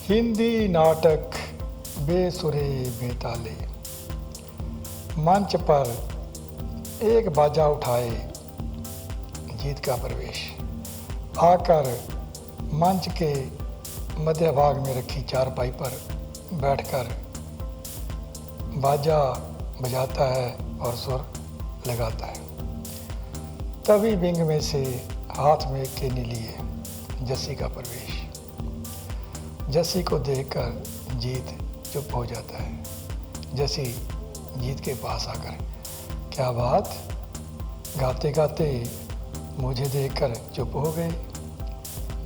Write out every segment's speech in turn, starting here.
हिंदी नाटक बेसुरे बेताले। मंच पर एक बाजा उठाए जीत का प्रवेश। आकर मंच के मध्य भाग में रखी चारपाई पर बैठकर बाजा बजाता है और सुर लगाता है। तभी विंग में से हाथ में केनी लिए जस्सी का प्रवेश। जस्सी को देखकर जीत चुप हो जाता है। जस्सी जीत के पास आकर, क्या बात, गाते गाते मुझे देखकर चुप हो गए?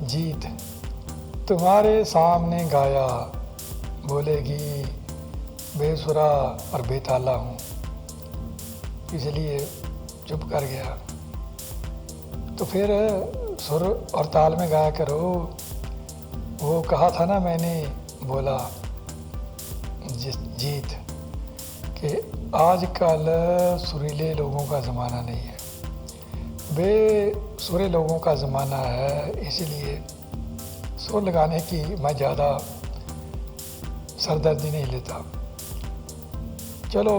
जीत, तुम्हारे सामने गाया बोलेगी बेसुरा और बेताला हूँ, इसलिए चुप कर गया। तो फिर सुर और ताल में गाया करो। वो कहा था ना मैंने, बोला जीत कि आजकल सुरीले लोगों का ज़माना नहीं है, बेसुरे लोगों का ज़माना है, इसीलिए सुर लगाने की मैं ज़्यादा सरदर्दी नहीं लेता। चलो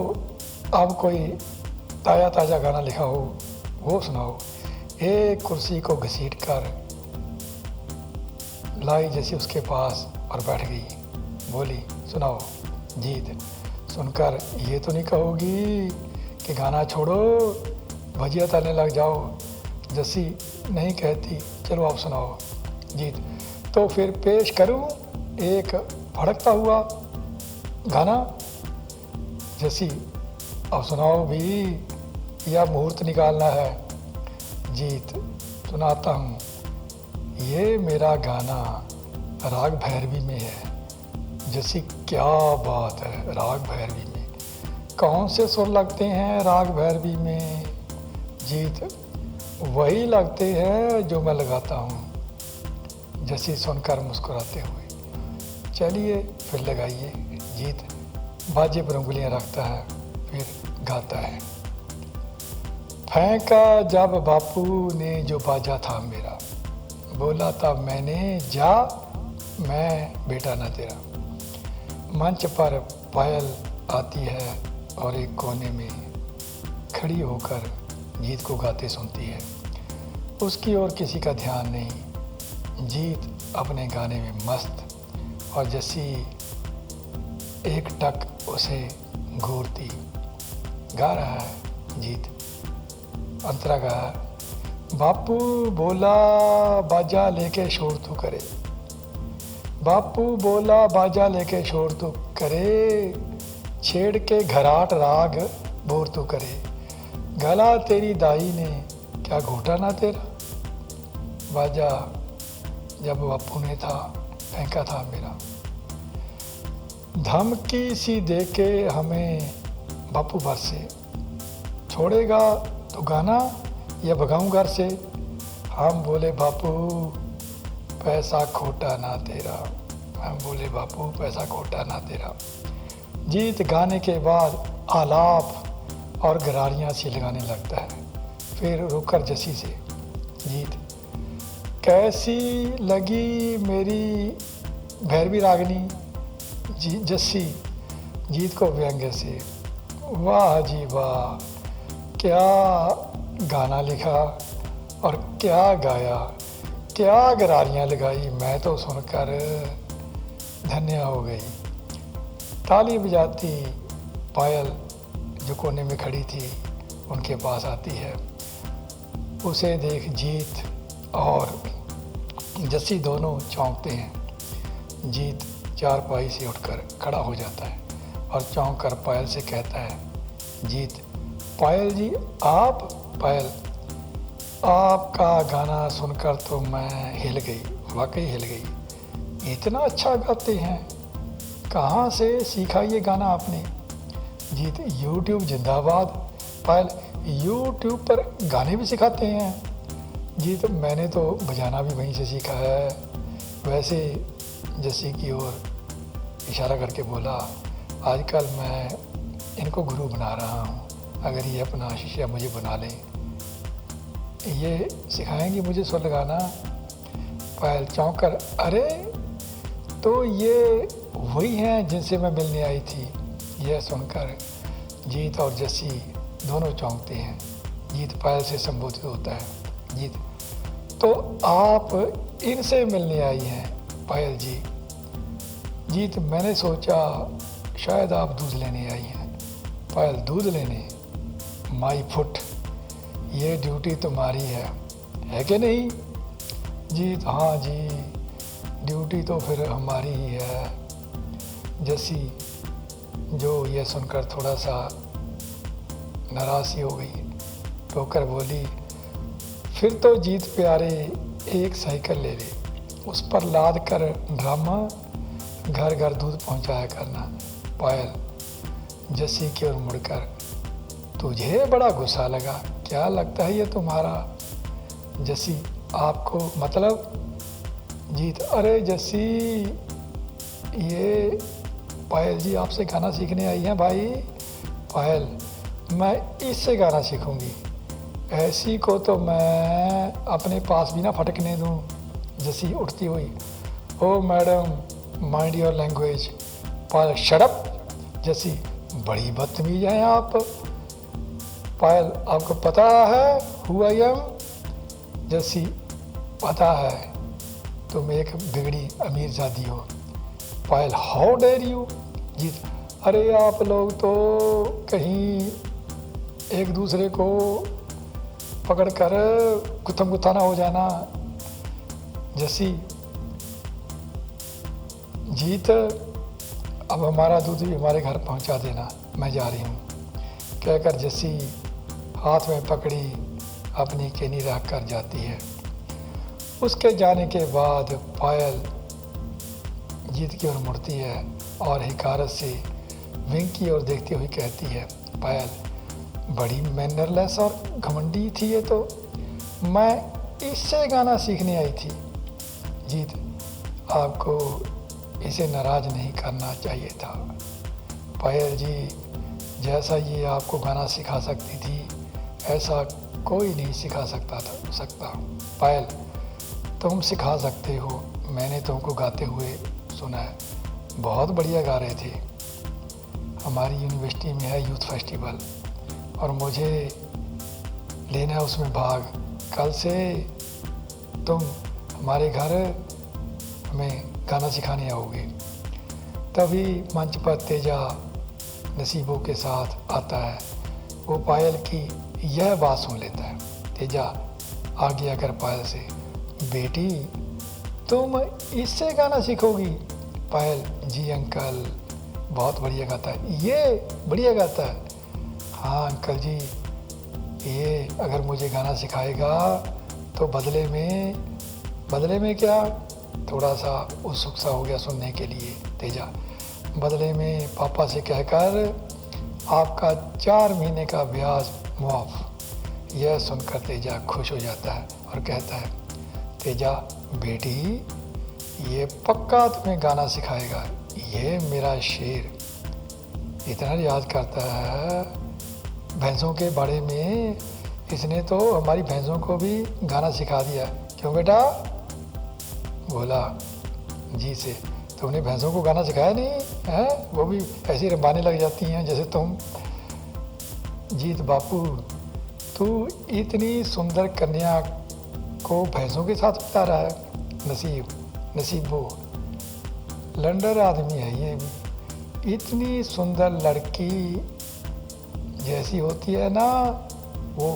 अब कोई ताज़ा गाना लिखा हो वो सुनाओ। एक कुर्सी को घसीट कर लाई जैसे उसके पास और बैठ गई। बोली, सुनाओ। जीत सुनकर ये तो नहीं कहोगी कि गाना छोड़ो, भजिया तलने लग जाओ? जस्सी नहीं कहती, चलो आप सुनाओ। जीत, तो फिर पेश करूं एक भड़कता हुआ गाना? जस्सी, अब सुनाओ भी, या मुहूर्त निकालना है? जीत, सुनाता हूँ। ये मेरा गाना राग भैरवी में है। जैसी, क्या बात है, राग भैरवी में कौन से सुर लगते हैं राग भैरवी में? जीत, वही लगते हैं जो मैं लगाता हूँ। जैसी सुनकर मुस्कुराते हुए, चलिए फिर लगाइए। जीत बाजे पर उंगलियाँ रखता है, फिर गाता है। फेंका जब बापू ने जो बाजा था मेरा, बोला तब मैंने, जा मैं बेटा ना तेरा। मंच पर पायल आती है और एक कोने में खड़ी होकर जीत को गाते सुनती है। उसकी ओर किसी का ध्यान नहीं। जीत अपने गाने में मस्त और जैसी एक टक उसे घूरती गा रहा है। जीत अंतरा गाया, बापू बोला बाजा लेके शोर तू करे, बापू बोला बाजा लेके शोर तू करे, छेड़ के घराट राग बोर तू करे, गला तेरी दाई ने क्या घोटा ना तेरा। बाजा जब बापू ने था फेंका था मेरा, धमकी सी देके हमें बापू बरसे, छोड़ेगा तो गाना या भगाऊं घर से? हम बोले बापू पैसा खोटा ना तेरा, हम बोले बापू पैसा खोटा ना तेरा। जीत गाने के बाद आलाप और गरारियाँ सी लगाने लगता है। फिर रुककर जस्सी से, जीत, कैसी लगी मेरी भैरवी रागनी? जस्सी जीत को व्यंग्य से, वाह जी वाह, क्या गाना लिखा और क्या गाया, क्या गरारियाँ लगाई, मैं तो सुनकर धन्य हो गई। ताली बजाती पायल जो कोने में खड़ी थी उनके पास आती है। उसे देख जीत और जस्सी दोनों चौंकते हैं। जीत चारपाई से उठकर खड़ा हो जाता है और चौंक कर पायल से कहता है, जीत, पायल जी आप? पायल, आपका गाना सुनकर तो मैं हिल गई, वाकई हिल गई। इतना अच्छा गाते हैं, कहाँ से सीखा ये गाना आपने? जीत, यूट्यूब जिंदाबाद। पायल, यूट्यूब पर गाने भी सिखाते हैं? जीत, मैंने तो बजाना भी वहीं से सीखा है। वैसे जस्सी की ओर इशारा करके बोला, आजकल मैं इनको गुरु बना रहा हूँ, अगर ये अपना शिष्य मुझे बना लें, ये सिखाएंगे मुझे सुर लगाना। पायल चौंक कर, अरे तो ये वही हैं जिनसे मैं मिलने आई थी। यह सुनकर जीत और जस्सी दोनों चौंकते हैं। जीत पायल से संबोधित होता है। जीत, तो आप इनसे मिलने आई हैं पायल जी। जीत, मैंने सोचा शायद आप दूध लेने आई हैं। पायल, दूध लेने? माई फुट, ये ड्यूटी तुम्हारी है कि नहीं? जीत, हाँ जी, ड्यूटी तो फिर हमारी ही है। जस्सी, जो ये सुनकर थोड़ा सा नाराज़ सी हो गई, टोकर बोली, फिर तो जीत प्यारे एक साइकिल ले ले, उस पर लाद कर ड्रामा घर घर दूध पहुंचाया करना। पायल जस्सी की ओर मुड़कर, तुझे बड़ा गुस्सा लगा, क्या लगता है ये तुम्हारा? जस्सी, आपको मतलब? जीत, अरे जस्सी, ये पायल जी आपसे गाना सीखने आई हैं भाई। पायल, मैं इससे गाना सीखूंगी, ऐसी को तो मैं अपने पास भी ना फटकने दूं। जस्सी उठती हुई, oh madam mind your language. Payal, shut up. Jassi, बड़ी बदतमीज हैं आप। पायल, आपको पता है हु आई एम? जस्सी, पता है, तुम एक बिगड़ी अमीरजादी हो। पायल, हाउ डेयर यू? जीत, अरे आप लोग तो कहीं एक दूसरे को पकड़कर गुत्थम गुत्था ना हो जाना। जस्सी, जीत, अब हमारा दूध भी हमारे घर पहुंचा देना, मैं जा रही हूँ। कहकर जस्सी हाथ में पकड़ी अपनी केनी रख कर जाती है। उसके जाने के बाद पायल जीत की ओर मुड़ती है और हिकारत से विंग की ओर देखती हुई कहती है, पायल, बड़ी मैनरलेस और घमंडी थी ये तो, मैं इससे गाना सीखने आई थी। जीत, आपको इसे नाराज़ नहीं करना चाहिए था। पायल जी, जैसा ये आपको गाना सिखा सकती थी, ऐसा कोई नहीं सिखा सकता। पायल, तुम सिखा सकते हो, मैंने तुमको गाते हुए सुना है, बहुत बढ़िया गा रहे थे। हमारी यूनिवर्सिटी में है यूथ फेस्टिवल और मुझे लेना है उसमें भाग। कल से तुम हमारे घर हमें गाना सिखाने आओगे। तभी मंच पर तेजा नसीबों के साथ आता है। वो पायल की यह बात सुन लेता है। तेजा आगे आकर पायल से, बेटी तुम इससे गाना सीखोगी? पायल, जी अंकल, बहुत बढ़िया गाता है, ये बढ़िया गाता है। हाँ अंकल जी, ये अगर मुझे गाना सिखाएगा तो बदले में क्या? थोड़ा सा उत्सुक सा हो गया सुनने के लिए तेजा। बदले में पापा से कहकर आपका 4 महीने का ब्याज मुआफ। यह सुनकर तेजा खुश हो जाता है और कहता है, तेजा बेटी, ये पक्का तुम्हें गाना सिखाएगा, ये मेरा शेर। इतना याद करता है भैंसों के बारे में, इसने तो हमारी भैंसों को भी गाना सिखा दिया। क्यों बेटा? बोला जी से, तुमने भैंसों को गाना सिखाया नहीं है? वो भी ऐसी रंबाने लग जाती हैं जैसे तुम। जीत बापू, तू इतनी सुंदर कन्या को भैंसों के साथ बिता रहा है। नसीबो लंडर आदमी है ये भी। इतनी सुंदर लड़की जैसी होती है ना वो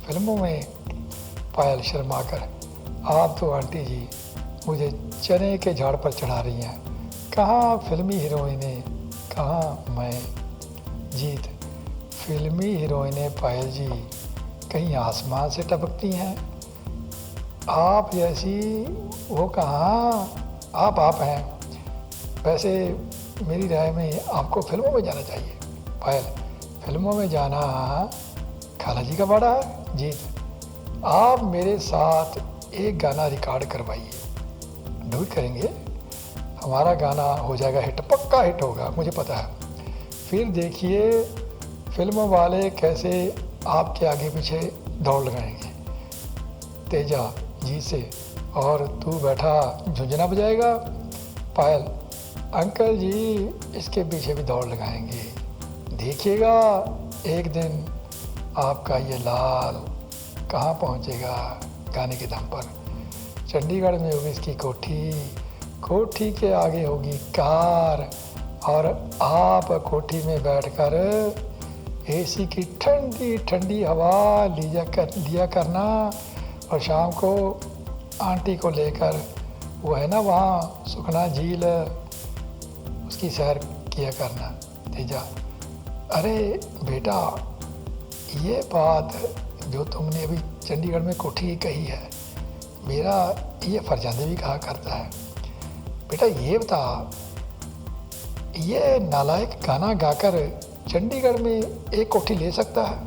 फिल्मों में। पायल शर्मा कर, आप तो आंटी जी मुझे चने के झाड़ पर चढ़ा रही हैं। कहाँ फिल्मी हीरोइनें, कहाँ मैं। जीत, फिल्मी हीरोइनें पायल जी कहीं आसमान से टपकती हैं, आप जैसी वो कहाँ। आप हैं। वैसे मेरी राय में आपको फिल्मों में जाना चाहिए। पायल, फिल्मों में जाना खाला जी का बड़ा है। जीत, आप मेरे साथ एक गाना रिकॉर्ड करवाइए, डूट करेंगे, हमारा गाना हो जाएगा हिट, पक्का हिट होगा, मुझे पता है। फिर देखिए फिल्म वाले कैसे आपके आगे पीछे दौड़ लगाएंगे। तेजा जी से, और तू बैठा झुंझुना बजाएगा। पायल, अंकल जी इसके पीछे भी दौड़ लगाएंगे, देखिएगा एक दिन आपका ये लाल कहाँ पहुँचेगा गाने के दम पर। चंडीगढ़ में होगी इसकी कोठी, कोठी के आगे होगी कार, और आप कोठी में बैठकर एसी की ठंडी ठंडी हवा लिया करना, और शाम को आंटी को लेकर वो है ना वहाँ सुखना झील, उसकी सैर किया करना। तेजा, अरे बेटा ये बात जो तुमने अभी चंडीगढ़ में कोठी की कही है, मेरा ये फरजांदे भी कहा करता है। बेटा ये बता, ये नालायक गाना गाकर चंडीगढ़ में एक कोठी ले सकता है?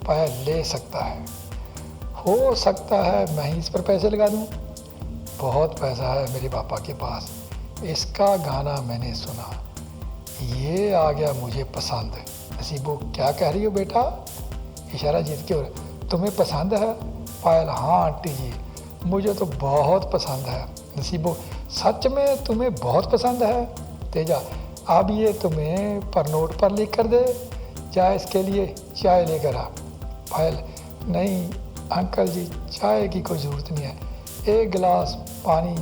पायल, ले सकता है, हो सकता है मैं ही इस पर पैसे लगा दूं। बहुत पैसा है मेरे पापा के पास, इसका गाना मैंने सुना, ये आ गया मुझे पसंद। नसीबो, क्या कह रही हो बेटा? इशारा जीत की ओर, तुम्हें पसंद है? पायल, हाँ आंटी जी मुझे तो बहुत पसंद है। नसीबो, सच में तुम्हें बहुत पसंद है? तेजा, अब ये तुम्हें पर नोट पर लिख कर दे, चाय इसके लिए चाय लेकर आ। पायल, नहीं अंकल जी चाय की कोई ज़रूरत नहीं है, एक गिलास पानी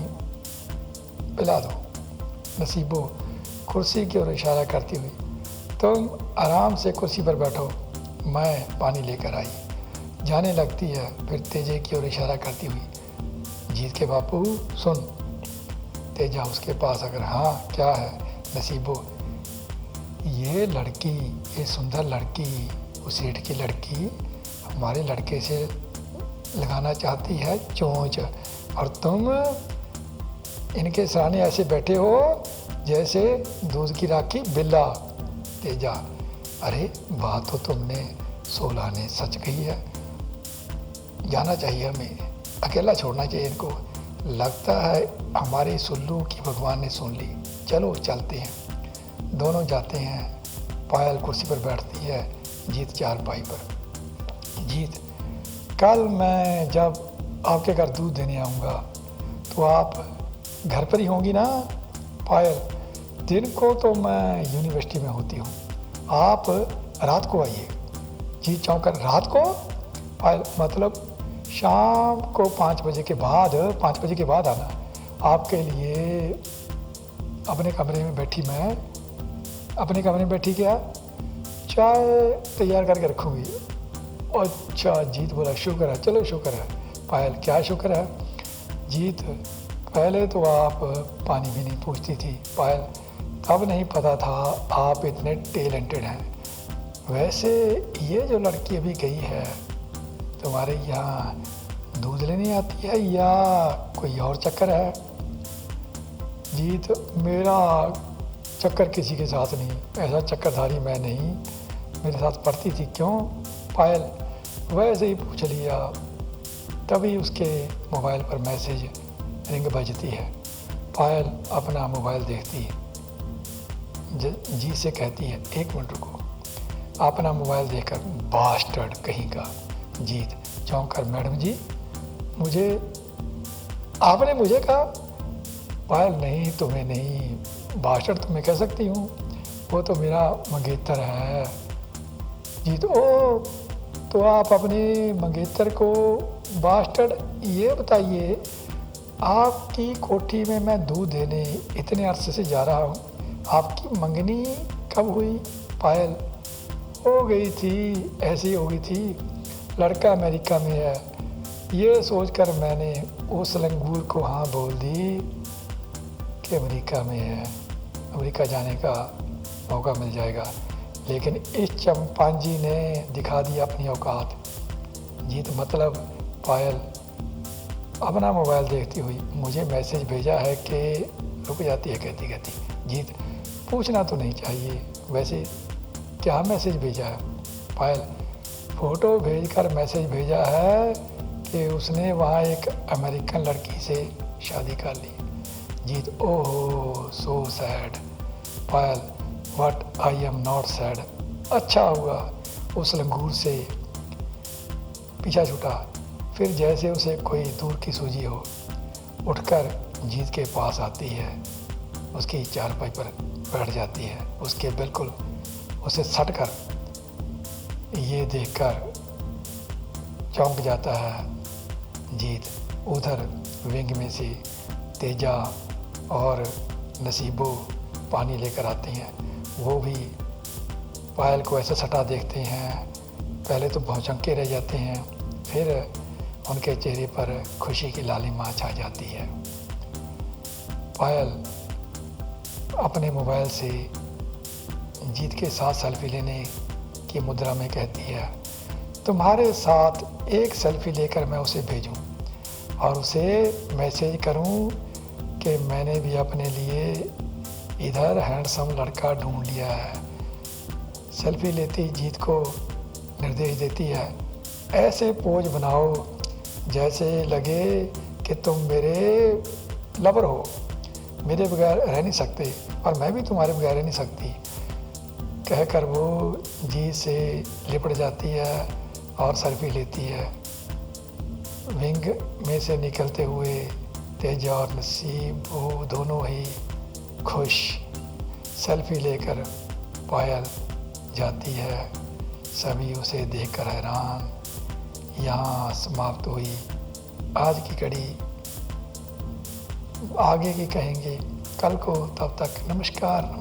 पिला दो। नसीबो कुर्सी की ओर इशारा करती हुई, तुम आराम से कुर्सी पर बैठो, मैं पानी लेकर आई। जाने लगती है, फिर तेजे की ओर इशारा करती हुई, जीत के बापू सुन। तेजा उसके पास अगर, हाँ क्या है? नसीबो, ये लड़की, ये सुंदर लड़की, उस सेठ की लड़की हमारे लड़के से लगाना चाहती है चोंच, और तुम इनके सामने ऐसे बैठे हो जैसे दूध की राखी बिल्ला। तेजा, अरे बात तो तुमने 16 ने सच कही है, जाना चाहिए हमें, अकेला छोड़ना चाहिए इनको, लगता है हमारे सुल्लू की भगवान ने सुन ली, चलो चलते हैं। दोनों जाते हैं, पायल कुर्सी पर बैठती है, जीत चारपाई पर। जीत, कल मैं जब आपके घर दूध देने आऊँगा तो आप घर पर ही होंगी ना? पायल, दिन को तो मैं यूनिवर्सिटी में होती हूँ, आप रात को आइए। जीत चौंकर, रात को? पायल, मतलब शाम को 5 बजे के बाद, 5 बजे के बाद आना। आपके लिए अपने कमरे में बैठी, मैं अपने कमरे में बैठी क्या चाय तैयार करके रखूँगी। अच्छा, जीत बोला, शुक्र है, चलो शुक्र है। पायल, क्या शुक्र है? जीत, पहले तो आप पानी भी नहीं पूछती थी। पायल, तब नहीं पता था आप इतने टैलेंटेड हैं। वैसे ये जो लड़की अभी गई है तुम्हारे यहाँ दूध लेने आती है या कोई और चक्कर है? जीत, मेरा चक्कर किसी के साथ नहीं, ऐसा चक्करधारी मैं नहीं, मेरे साथ पढ़ती थी। क्यों? पायल, वैसे ही पूछ लिया। तभी उसके मोबाइल पर मैसेज रिंग बजती है। पायल अपना मोबाइल देखती है, जी से कहती है, 1 मिनट रुको। अपना मोबाइल देखकर, बास्टर्ड कहीं का। जीत चौंक कर, मैडम जी मुझे, आपने मुझे कहा? पायल, नहीं तुम्हें नहीं, बास्टर्ड तुम्हें कह सकती हूँ, वो तो मेरा मंगेतर है। जीत, ओ तो आप अपने मंगेतर को बास्टर्ड? ये बताइए आपकी कोठी में मैं दूध देने इतने अरसे से जा रहा हूँ, आपकी मंगनी कब हुई? पायल, हो गई थी, ऐसी हो गई थी, लड़का अमेरिका में है, ये सोचकर मैंने उस लंगूर को हाँ बोल दी कि अमेरिका में है, अमेरिका जाने का मौका मिल जाएगा, लेकिन इस चंपांजी ने दिखा दी अपनी औकात। जीत, मतलब? पायल अपना मोबाइल देखती हुई, मुझे मैसेज भेजा है कि, रुक जाती है कहती कहती। जीत, पूछना तो नहीं चाहिए, वैसे क्या मैसेज भेजा है? पायल, फ़ोटो भेजकर मैसेज भेजा है कि उसने वहाँ एक अमेरिकन लड़की से शादी कर ली। जीत, ओहो so sad. Payal, but I am not sad. अच्छा हुआ उस लंगूर से पीछा छूटा। फिर जैसे उसे कोई दूर की सूझी हो, उठकर जीत के पास आती है। उसकी चारपाई पर बैठ जाती है। उसके बिल्कुल उसे सट कर ये देखकर चौंक जाता है जीत। उधर विंग में से तेजा और नसीबो पानी लेकर आते हैं। वो भी पायल को ऐसे सटा देखते हैं, पहले तो भौचक्के रह जाते हैं, फिर उनके चेहरे पर खुशी की लालिमा छा जाती है। पायल अपने मोबाइल से जीत के साथ सेल्फी लेने की मुद्रा में कहती है, तुम्हारे साथ एक सेल्फी लेकर मैं उसे भेजूं और उसे मैसेज करूं कि मैंने भी अपने लिए इधर हैंडसम लड़का ढूंढ लिया है। सेल्फी लेती जीत को निर्देश देती है, ऐसे पोज बनाओ जैसे लगे कि तुम मेरे लवर हो, मेरे बगैर रह नहीं सकते और मैं भी तुम्हारे बगैर रह नहीं सकती। कहकर वो जीत से लिपट जाती है और सेल्फी लेती है। विंग में से निकलते हुए तेजा और नसीब वो दोनों ही खुश सेल्फी लेकर पायल जाती है। सभी उसे देखकर हैरान। यहाँ समाप्त हुई आज की कड़ी। आगे की कहेंगे कल को। तब तक नमस्कार।